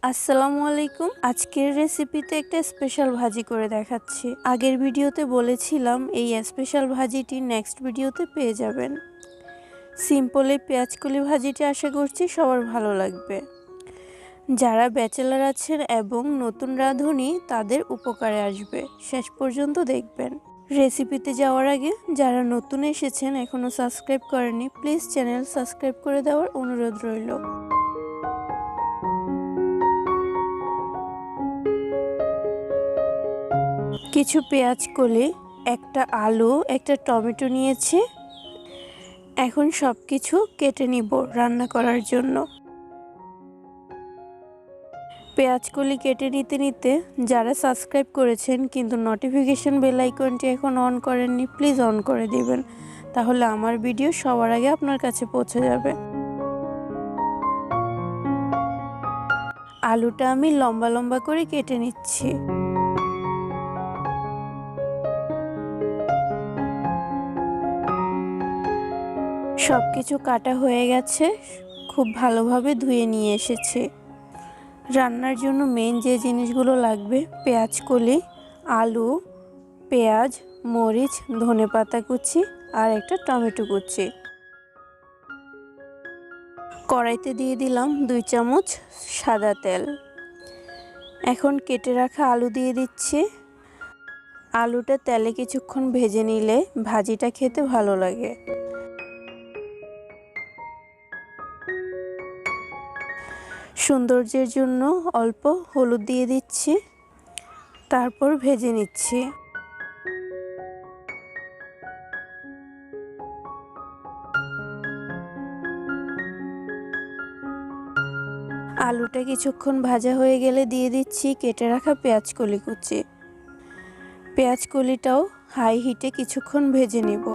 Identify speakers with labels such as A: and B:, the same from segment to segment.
A: আসসালামু আলাইকুম। আজকের রেসিপিতে একটা স্পেশাল ভাজি করে দেখাচ্ছি। আগের ভিডিওতে বলেছিলাম এই স্পেশাল ভাজিটি নেক্সট ভিডিওতে পেয়ে যাবেন। সিম্পল এই পেঁয়াজকলি ভাজিটি আশা করছি সবার ভালো লাগবে। যারা ব্যাচেলার আছেন এবং নতুন রাঁধুনি তাদের উপকারে আসবে, শেষ পর্যন্ত দেখবেন। রেসিপিতে যাওয়ার আগে যারা নতুন এসেছেন এখনও সাবস্ক্রাইব করেননি, প্লিজ চ্যানেল সাবস্ক্রাইব করে দেওয়ার অনুরোধ রইল। কিছু পেঁয়াজকলি, একটা আলু, একটা টমেটো নিয়েছি। এখন সব কিছু কেটে নিব রান্না করার জন্য। পেঁয়াজকলি কেটে নিতে নিতে যারা সাবস্ক্রাইব করেছেন কিন্তু নোটিফিকেশন বেল আইকনটি এখন অন করেননি, প্লিজ অন করে দিবেন, তাহলে আমার ভিডিও সবার আগে আপনার কাছে পৌঁছে যাবে। আলুটা আমি লম্বা লম্বা করে কেটে নিচ্ছি। সব কিছু কাটা হয়ে গেছে, খুব ভালোভাবে ধুয়ে নিয়ে এসেছি। রান্নার জন্য মেইন যে জিনিসগুলো লাগবে পেঁয়াজকলি, আলু, পেঁয়াজ, মরিচ, ধনেপাতা কুচি আর একটা টমেটো কুচি। কড়াইতে দিয়ে দিলাম 2 চামচ সাদা তেল। এখন কেটে রাখা আলু দিয়ে দিচ্ছি। আলুটা তেলে কিছুক্ষণ ভেজে নিলে ভাজিটা খেতে ভালো লাগে। সৌন্দর্যের জন্য অল্প হলুদ দিয়ে দিচ্ছি, তারপর ভেজে নিচ্ছি। আলুটা কিছুক্ষণ ভাজা হয়ে গেলে দিয়ে দিচ্ছি কেটে রাখা পেঁয়াজকলি কুচি। পেঁয়াজকলিটাও হাই হিটে কিছুক্ষণ ভেজে নিব।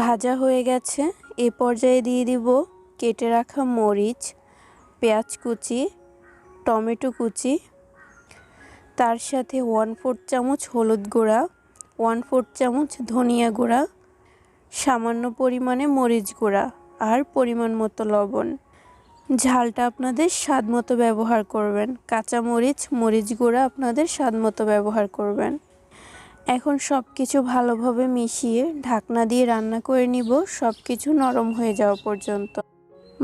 A: ভাজা হয়ে গেছে, এ পর্যায়ে দিয়ে দিব কেটে রাখা মরিচ, পেঁয়াজ কুচি, টমেটো কুচি, তার সাথে 1/4 চামচ হলুদ গুঁড়া, 1/4 চামচ ধনিয়া গুঁড়া, সামান্য পরিমাণে মরিচ গুঁড়া আর পরিমাণ মতো লবণ। ঝালটা আপনাদের স্বাদ মতো ব্যবহার করবেন। কাঁচা মরিচ, মরিচ গুঁড়া আপনাদের স্বাদ মতো ব্যবহার করবেন। এখন সব কিছু ভালোভাবে মিশিয়ে ঢাকনা দিয়ে রান্না করে নিব সব কিছু নরম হয়ে যাওয়া পর্যন্ত।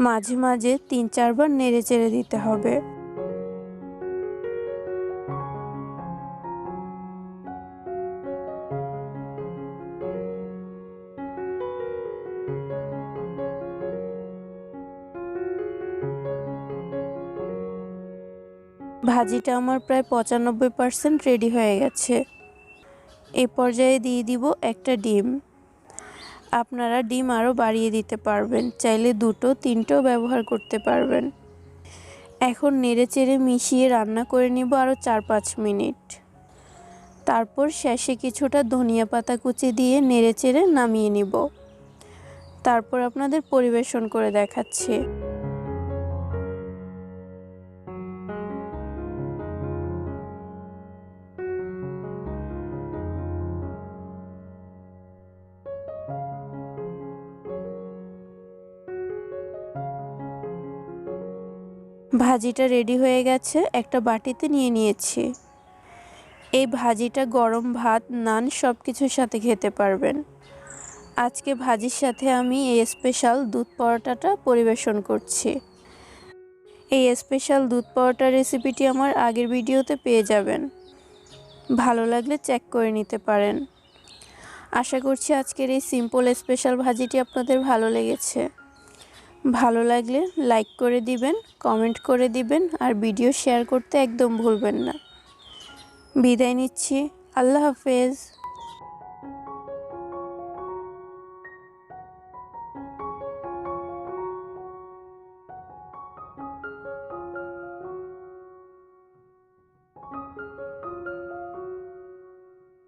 A: মাঝে মাঝে 3-4 বার নেড়ে চেড়ে দিতে হবে। ভাজিটা আমার প্রায় 95% রেডি হয়ে গেছে। এই পর্যায়ে দিয়ে দিব একটা ডিম। আপনারা ডিম আরও বাড়িয়ে দিতে পারবেন, চাইলে 2-3টো ব্যবহার করতে পারবেন। এখন নেড়েচেড়ে মিশিয়ে রান্না করে নিব আরও 4-5 মিনিট। তারপর শেষে কিছুটা ধনিয়া পাতা কুচি দিয়ে নেড়েচেড়ে নামিয়ে নিব। তারপর আপনাদের পরিবেশন করে দেখাচ্ছি। ভাজিটা রেডি হয়ে গেছে, একটা বাটিতে নিয়ে নিয়েছি। এই ভাজিটা গরম ভাত, নান সব কিছুর সাথে খেতে পারবেন। আজকে ভাজির সাথে আমি এই স্পেশাল দুধ পরোটাটা পরিবেশন করছি। এই স্পেশাল দুধ পরোটা রেসিপিটি আমার আগের ভিডিওতে পেয়ে যাবেন, ভালো লাগলে চেক করে নিতে পারেন। আশা করছি আজকের এই সিম্পল স্পেশাল ভাজিটি আপনাদের ভালো লেগেছে। ভালো লাগলে লাইক করে দিবেন, কমেন্ট করে দিবেন আর ভিডিও শেয়ার করতে একদম ভুলবেন না। বিদায় নিচ্ছি, আল্লাহ হাফেজ।